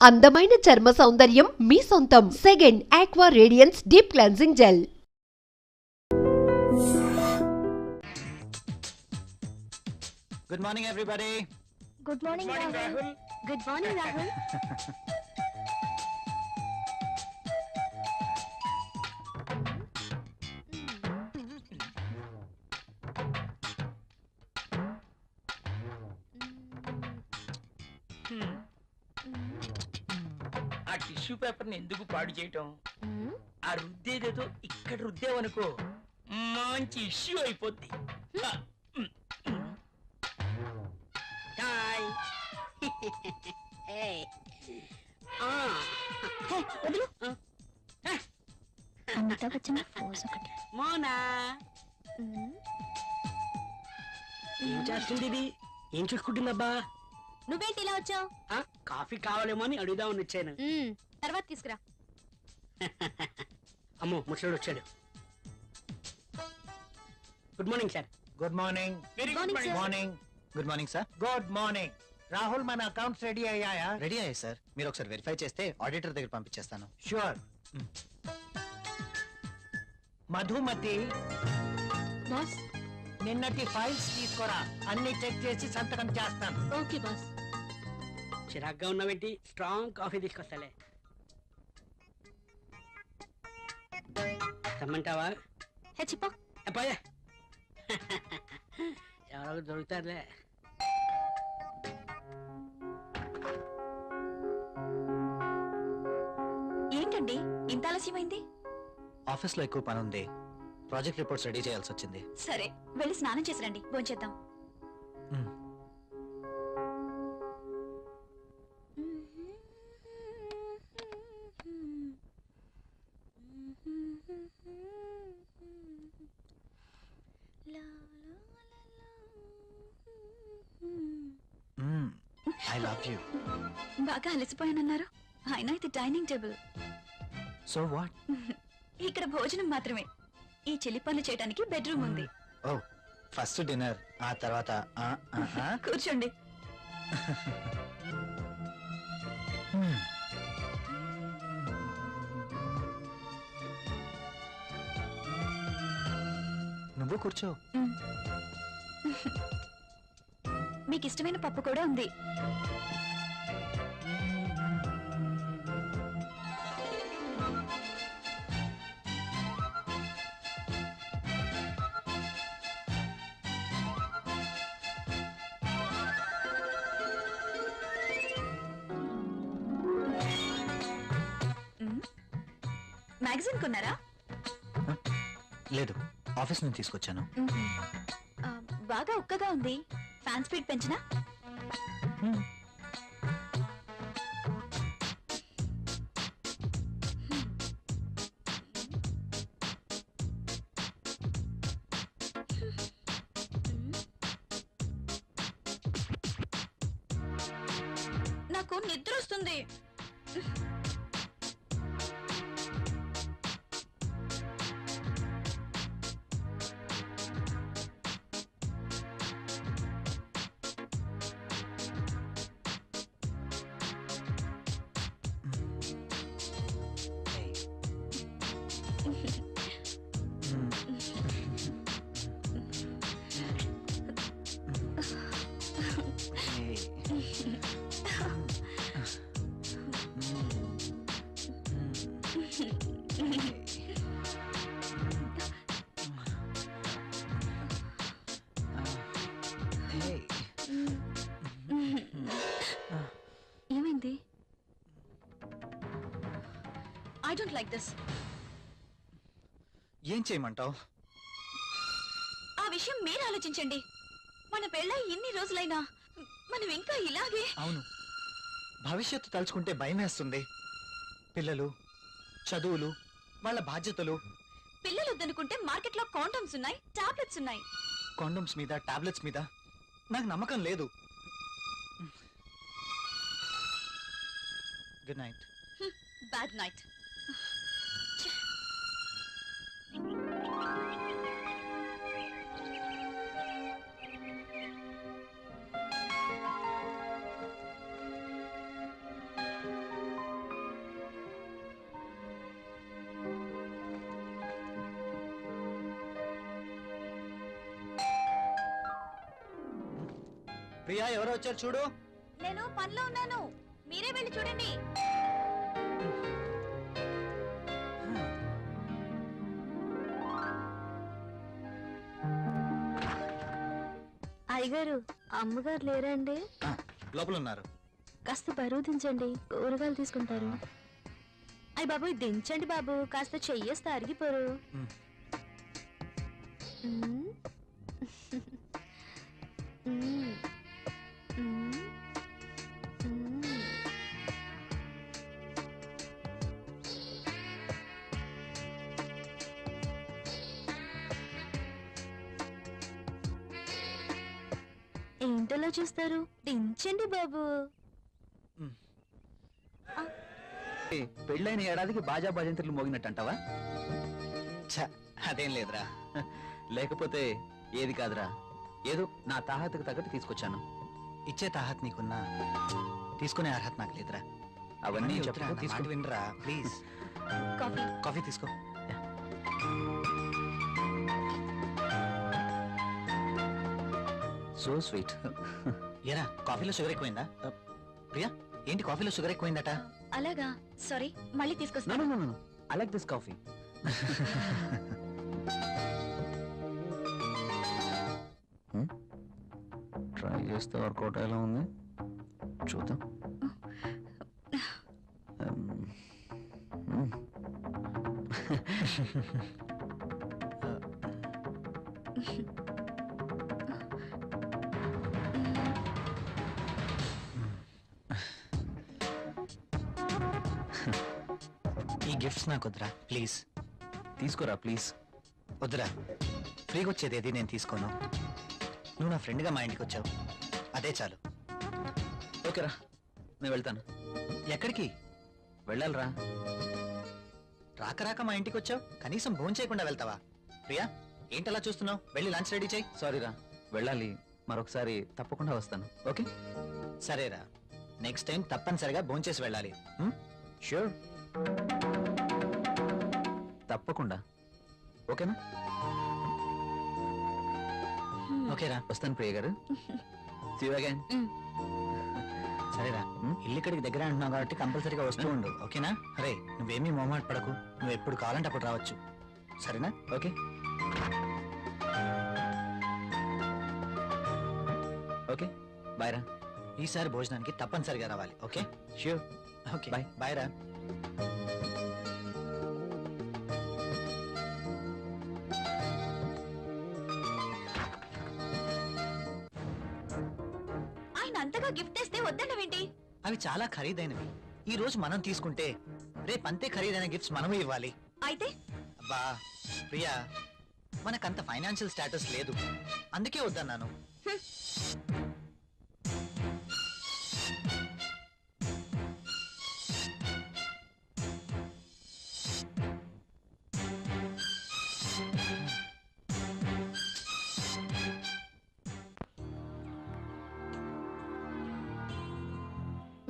అందమైన చర్మ సౌందర్యం మీ సొంతం. Second aqua radiance deep cleansing gel. Good morning, everybody. Good morning, Rahul. Good morning, Rahul. ఆ టిష్యూ పేపర్ ని ఎందుకు పాడు చేయటం? ఆ రుద్దేదేదో ఇక్కడ రుద్దేవనుకో మంచి ఇష్యూ అయిపోద్ది. హాయ్. అమితాబ్ బచ్చన్ ఫోజ్ ఒకటి. మోనా ఏం చేస్తుంది ఇది? ఏం చూసుకుంటుందబ్బా? నువ్వేంటి ఇలా వచ్చావు? కాఫీ కావాలేమో అని అడుగుదామని వచ్చాను. తర్వాత తీసుకురా. అమ్మో ముసలోడు వచ్చాడు. Good morning sir. Good morning. Very Good morning, sir. Morning. Good morning, sir. Good morning. Rahul, మన అకౌంట్స్ రెడీ అయ్యాయా? రెడీ అయ్యాయి సార్. మీరు ఒకసారి వెరిఫై చేస్తే ఆడిటర్ దగ్గర పంపించేస్తాను. షూర్. మధుమతి, బాస్. నిన్నటి ఫైల్స్ తీసుకురా. అన్ని చెక్ చేసి సంతకం చేస్తాను. Okay boss. చిరాగ్గా ఉన్నావేంటి? Strong coffee తీసుకొస్తాలే. రమ్మంటావా? హే చిప్పా. అబ్బాయే ఎవరో దొరుకుతారులే. ఏంటండి ఇంత ఆలస్యమైంది? ఆఫీస్లో ఎక్కువ పని ఉంది. ప్రాజెక్ట్ రిపోర్ట్స్ రెడీ చేయాల్సి వచ్చింది. సరే వెళ్ళి స్నానం చేసి రండి, భోంచేద్దాం. మ్మ్. I love you. బాగా అలసిపోయానన్నారు. అయినా ఇది డైనింగ్ టేబుల్. So what? ఇక్కడ భోజనం మాత్రమే. ఈ చిలి పనులు చేయడానికి బెడ్రూమ్ ఉంది. ఓ, ఫస్ట్ డిన్నర్, ఆ తర్వాత కూర్చోండి. నువ్వు కూర్చో. మీకు ఇష్టమైన పప్పు కూడా ఉంది. మ్యాగజైన్ కొన్నారా? లేదు, ఆఫీస్ నుంచి తీసుకొచ్చాను. బాగా ఉక్కగా ఉంది. ఫ్యాన్ స్పీడ్ పెంచినా? నాకు నిద్ర వస్తుంది. ఏమైంది? I don't like this. ఏం చేయమంటావు? ఆ విషయం మీరు ఆలోచించండి. మన పెళ్ళై ఇన్ని రోజులైనా మనం ఇంకా ఇలాగే. అవును, భవిష్యత్తు తలుచుకుంటే భయం వేస్తుంది. పిల్లలు, చదువులు, వాళ్ళ బాధ్యతలు. పిల్లలు వద్దనుకుంటే మార్కెట్లో కాండమ్స్ ఉన్నాయి, టాబ్లెట్స్ ఉన్నాయి. కాండమ్స్ మీద, టాబ్లెట్స్ మీద నాకు నమ్మకం లేదు. Good night. Bad night. Priya ఎవరో వచ్చారు చూడు. నేను పనిలో ఉన్నాను, మీరే వెళ్ళి చూడండి. అయ్యగారు, అమ్మగారు లేరండి? లోపల ఉన్నారు. కాస్త బరువు దించండి, కూరగాయలు తీసుకుంటారు. అయ్య బాబు దించండి బాబు, కాస్త చెయ్యేస్తే అరిగిపోరు. మ్. మ్. మ్. మ్. మ్. ఏంటలా చూస్తారు, దించండి బాబు. పెళ్ళైన ఏడాదికి బాజా భజంత్రులు మోగినట్టు అంటావా? అదేం లేదురా. లేకపోతే ఏది కాదురా, ఏదో నా తాహతకు తగ్గట్టు తీసుకొచ్చాను. ఇచ్చే తాహత్ నీకున్నా, తీసుకునే అర్హత నాకు లేదురా. అవన్నీ తీసుకుని వినరా ప్లీజ్. కాఫీ. కాఫీ తీసుకో. So sweet. ఏరా కాఫీలో షుగర్ ఎక్కువైందా? ప్రియా ఏంటి కాఫీలో షుగర్ ఎక్కువైందట? అలాగా, సారీ, మళ్ళీ తీసుకొస్తాను. I like this coffee. Try చేస్తే వర్కౌట్ ఎలా ఉంది చూద్దాం. ఈ గిఫ్ట్స్ నాకు వద్దురా ప్లీజ్. తీసుకోరా ప్లీజ్. వద్దురా, ఫ్రీగా వచ్చేది ఏది నేను తీసుకోను. నువ్వు నా ఫ్రెండ్గా మా ఇంటికి వచ్చావు, అదే చాలు. ఓకేరా, నేను వెళ్తాను. ఎక్కడికి వెళ్ళాలిరా? రాక రాక మా ఇంటికి వచ్చావు, కనీసం భోజనం చేయకుండా వెళ్తావా? ప్రియా ఏంటలా చూస్తున్నావు? వెళ్ళి లంచ్ రెడీ చేయి. సారీరా, వెళ్ళాలి. మరొకసారి తప్పకుండా వస్తాను. ఓకే సరేరా, నెక్స్ట్ టైం తప్పనిసరిగా భోజనం చేసి వెళ్ళాలి. ష్యూర్, తప్పకుండా. ఓకేనా? ఓకేరా, వస్తాను ప్రియ గారు. See you again. సరేరా, ఇల్లు ఇక్కడికి దగ్గర అంటున్నావు కాబట్టి కంపల్సరీగా వస్తూ ఉండు. ఓకేనా? అరే నువ్వేమీ మొహమాట పడకు, నువ్వు ఎప్పుడు కావాలంటే అప్పుడు రావచ్చు. సరేనా? ఓకే ఓకే బాయ్ రా. ఈసారి భోజనానికి తప్పనిసరిగా రావాలి. Okay sure. Okay bye. Bye రా. ఆయన అంతగా గిఫ్ట్ ఇస్తే వద్దన్నవేంటి? అవి చాలా ఖరీదైనవి. ఈ రోజు మనం తీసుకుంటే రేపు అంతే ఖరీదైన గిఫ్ట్స్ మనమే ఇవ్వాలి. అయితే అబ్బా ప్రియా, మనకంత ఫైనాన్షియల్ స్టేటస్ లేదు, అందుకే వద్దన్నాను.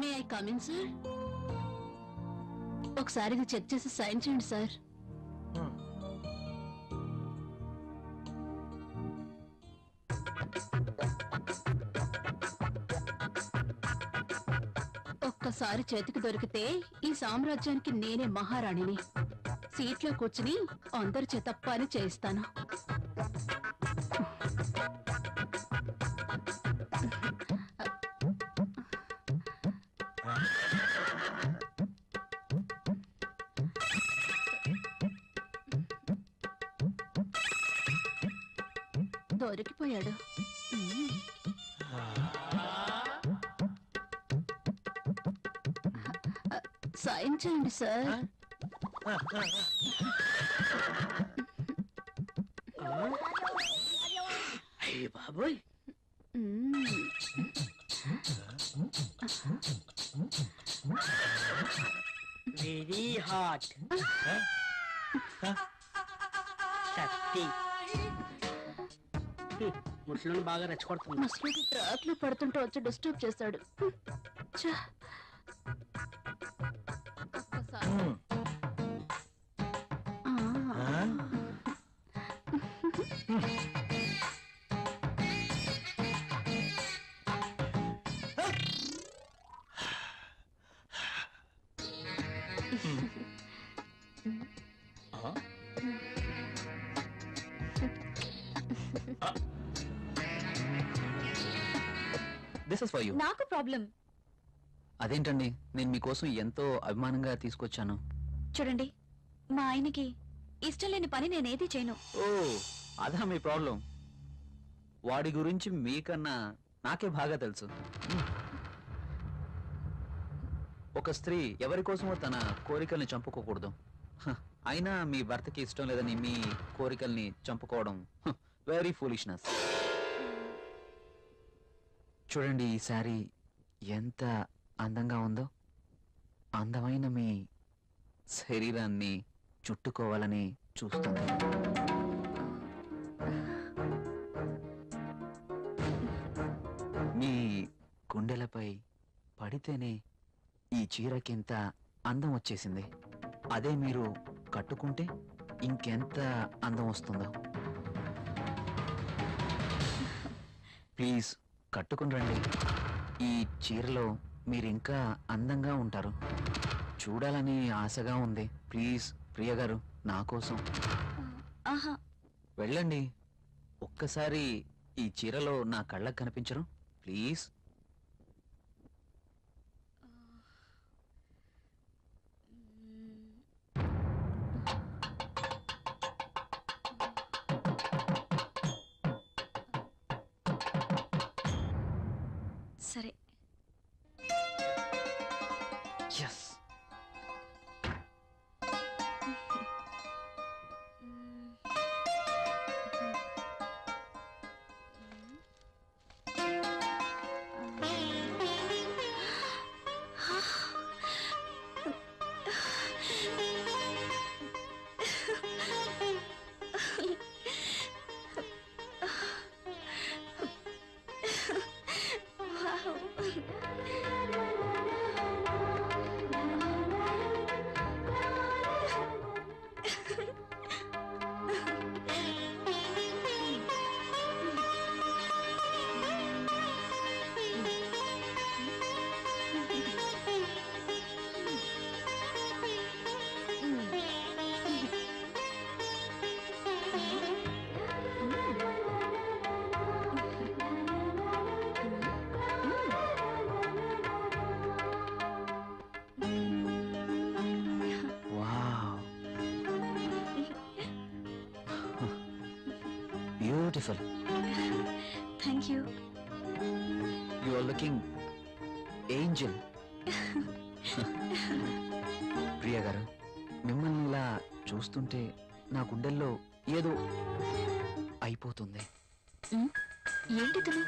May I come in sir? ఒకసారి ఇది చెక్ చేసి సైన్ చేయండి సార్. ఒక్కసారి చేతికి దొరికితే ఈ సామ్రాజ్యానికి నేనే మహారాణిని. సీట్లో కూర్చుని అందరి చేత పని చేయిస్తాను. దొరికిపోయాడు. సైన్ చేయండి సార్. అయ్య బాబోయ్, వెరీ హాట్. కత్తి ముసలిని బాగా రెచ్చగొడుతుంది. ముసలికి ట్రాక్ లో పడుతుంటే వచ్చి డిస్టర్బ్ చేశాడు. ఛ! ఒక్కసారి. ఆ. ఆ? This is for you. నాకు ప్రాబ్లం. అదేంటండి, నేను మీకోసం ఎంతో అభిమానంగా తీసుకొచ్చాను. చూడండి, మా ఆయనకి ఇష్టం లేని పని నేనేది చేయను. ఓ, అదా మీ ప్రాబ్లం. వాడి గురించి మీకన్నా నాకే బాగా తెలుసు. ఒక స్త్రీ ఎవరి కోసమో తన కోరికల్ని చంపుకోకూడదు. హ, అయినా మీ భర్తకి ఇష్టం లేదని మీ కోరికల్ని చంపుకోవడం వెరీ ఫూలిష్నెస్. చూడండి, ఈ శారీ ఎంత అందంగా ఉందో. అందమైన మీ శరీరాన్ని చుట్టుకోవాలని చూస్తుంది. మీ గుండెలపై పడితేనే ఈ చీరకింత అందం వచ్చేసింది. అదే మీరు కట్టుకుంటే ఇంకెంత అందం వస్తుందో. ప్లీజ్ కట్టుకుని రండి. ఈ చీరలో మీరు ఇంకా అందంగా ఉంటారు. చూడాలని ఆశగా ఉంది. ప్లీజ్ ప్రియ గారు, నా కోసం ఆహా, వెళ్ళండి. ఒక్కసారి ఈ చీరలో నా కళ్ళకు కనిపించరు? ప్లీజ్. సరే. Yes. Wow, beautiful. Thank you. You are looking angel. Priya గారు, మిమ్మల్ని ఇలా చూస్తుంటే నా గుండెల్లో ఏదో అయిపోతుంది. ఏంటి తను?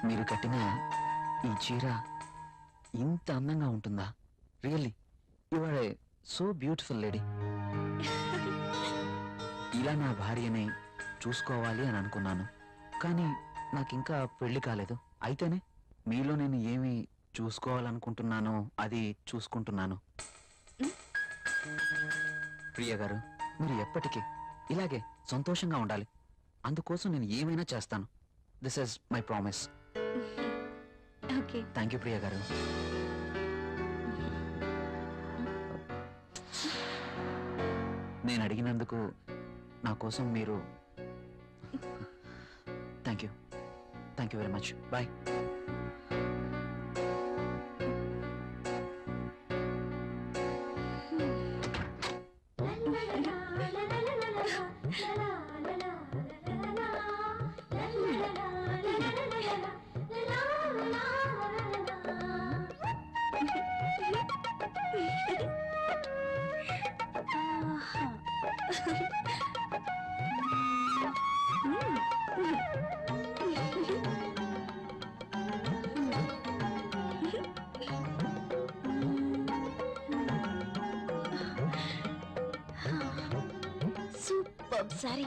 మీరు కట్టిన ఈ చీర ఇంత అందంగా ఉంటుందా? Really you are a so beautiful lady. ఇలా నా భార్యని చూసుకోవాలి అని అనుకున్నాను, కానీ నాకింకా పెళ్లి కాలేదు. అయితేనే మీలో నేను ఏమి చూసుకోవాలనుకుంటున్నానో అది చూసుకుంటున్నాను. ప్రియ గారు, మీరు ఎప్పటికీ ఇలాగే సంతోషంగా ఉండాలి. అందుకోసం నేను ఏమైనా చేస్తాను. This is my promise. Okay. Thank you Priya గారు. నేను అడిగినందుకు నా కోసం మీరు thank you very much. Bye. Super sorry.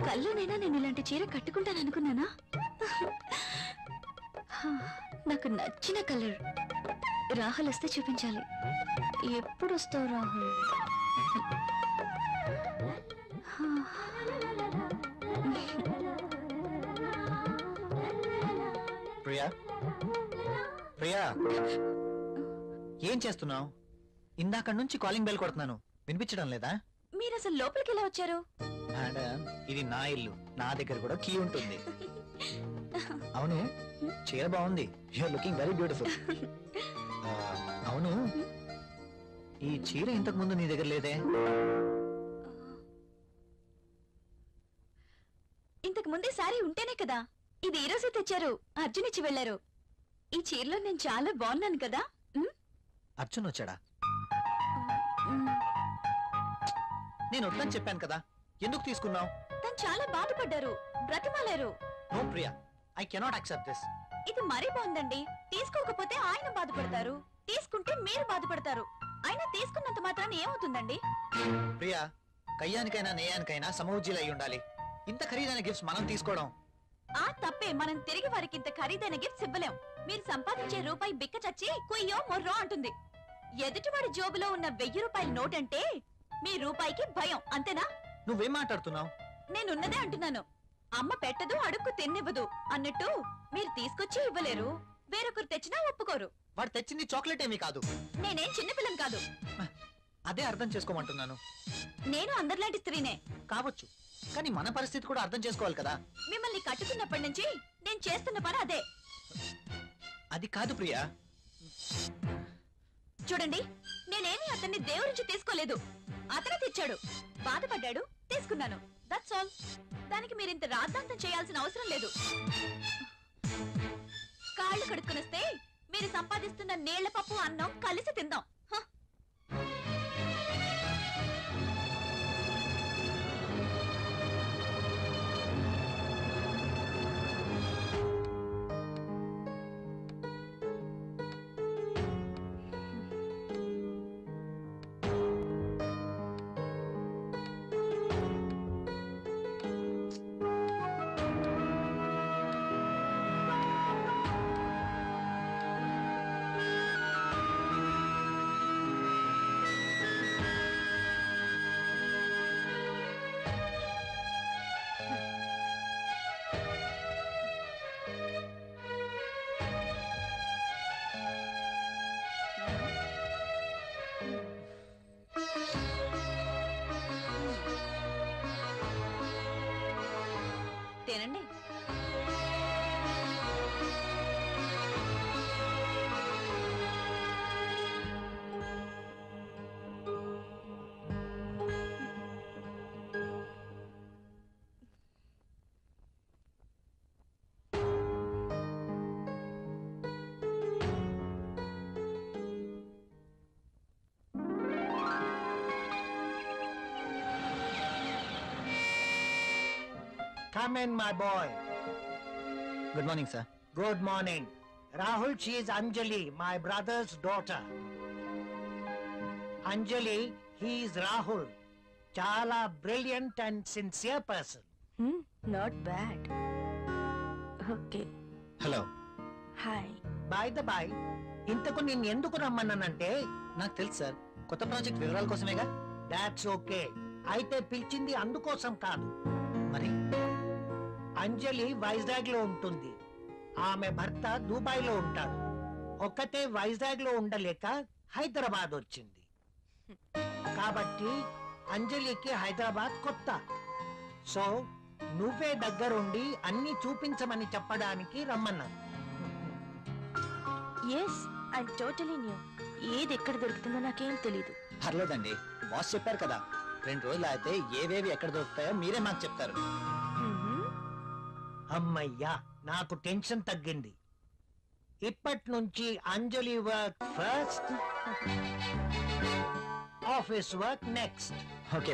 కల్లోనైనా నేను ఇలాంటి చీర కట్టుకుంటాను అనుకున్నానా? నాకు నచ్చిన కలర్. రాహుల్ వస్తే చూపించాలి. ఎప్పుడు వస్తావు రాహుల్? ప్రియా, ప్రియా, ఏం చేస్తున్నావు? ఇందాక నుంచి కాలింగ్ బెల్ కొడుతున్నాను, వినిపించడం లేదా? మీరు అసలు లోపలికి ఎలా వచ్చారు? మేడం, ఇది నా ఇల్లు, నా దగ్గర కూడా కీ ఉంటుంది. అవును, చీర బాగుంది. You're looking very beautiful. అవును, ఈ చీర ఇంతకు ముందు నీ దగ్గర లేదే? ఇంతకు ముందే సారీ ఉంటేనే కదా. ఇది ఈ రోజే తెచ్చారు, అర్జున్ ఇచ్చి వెళ్లారు. ఈ చీరలో నేను చాలా బాగున్నాను కదా. అర్జున్ వచ్చాడా? మ్, నేను వద్దని చెప్పాను కదా, ఎందుకు తీసుకున్నావు? తను చాలా బాధపడ్డారు, బ్రతిమాలారు. No Priya, I cannot accept this. ఇది మరీ బాగుందండి. తీసుకోకపోతే ఆయన బాధపడతారు, తీసుకుంటే మీరు బాధపడతారు. అయినా తీసుకున్నంత మాత్రాన్ని ఏమవుతుందండి? ప్రియా, కయ్యానికైనా నేయానికైనా సమౌజ్జీలు అయి ఉండాలి. ఇంత ఖరీదైన గిఫ్ట్స్ మనం తీసుకోవడం ఆ తప్పే. మనం తిరిగి వారికి ఇంత ఖరీదైన గిఫ్ట్స్ ఇవ్వలేం. మీరు సంపాదించే రూపాయి బిక్క చచ్చి కుయ్యో మొర్రో అంటుంది. ఎదుటివాడి జోబులో ఉన్న 1000 రూపాయల నోట్ అంటే మీ రూపాయికి భయం, అంతేనా? నువ్వేం మాట్లాడుతున్నావు? నేనున్నదే అంటున్నాను. అమ్మ పెట్టదు, అడుక్కు తిన్నివ్వదు అన్నట్టు మీరు తీసుకొచ్చి ఇవ్వలేరు, వేరొకరు తెచ్చినా ఒప్పుకోరు. వాడు తెచ్చింది చాక్లెట్ ఏమీ కాదు. నేనేం చిన్నపిల్లని కాదు. అదే అర్థం చేసుకోమంటున్నాను. నేను అందరిలాంటి స్త్రీనే. కావచ్చు, కానీ మన పరిస్థితి కూడా అర్థం చేసుకోవాలి కదా. మిమ్మల్ని కట్టుకున్నప్పటి నుంచి నేను చేస్తున్న పని అదే. అది కాదు ప్రియా. చూడండి, నేనేమి అతన్ని దేవురించి తీసుకోలేదు. అతనే తెచ్చాడు, బాధపడ్డాడు, తీసుకున్నాను. That's all. దానికి మీరింత రాద్ధాంతం చేయాల్సిన అవసరం లేదు. కాళ్ళు కడుక్కునిస్తే మీరు సంపాదిస్తున్న నీళ్ల పప్పు అన్నం కలిసి తిందాం. హ. తినండి. Come in, my boy. Good morning sir. Good morning. Rahul, she is Anjali, my brother's daughter. Anjali, he is Rahul. Chala brilliant and sincere person. Not bad. Okay, hello. Hi. By the by, ఇంతకు నేను ఎందుకు రమ్మన్నానంటే, నాకు తెలుసు sir, కొత్త project వివరాల కోసమేగా. That's okay. అయితే పిలిచింది అందుకోసం కాదు. మరి అంజలి వైజాగ్ లో ఉంటుంది, ఆమె భర్త దుబాయ్ లో ఉంటాడు. ఒక్కతే వైజాగ్ లో ఉండలేక హైదరాబాద్ వచ్చింది. కాబట్టి అంజలికి హైదరాబాద్ కొత్త. సో నువ్వే దగ్గరుండి అన్ని చూపించమని చెప్పడానికి రమ్మన్నాను. Yes, I totally new. ఏది ఎక్కడ దొరుకుతుందో నాకేం తెలీదు. పర్లేదండి, బాస్ చెప్పారు కదా, 2 రోజులు అయితే ఏవేవి ఎక్కడ దొరుకుతాయో మీరే మాకు చెప్తారు. అమ్మయ్యా, నాకు టెన్షన్ తగ్గింది. ఇప్పటి నుంచి Anjali work first, office work next. Okay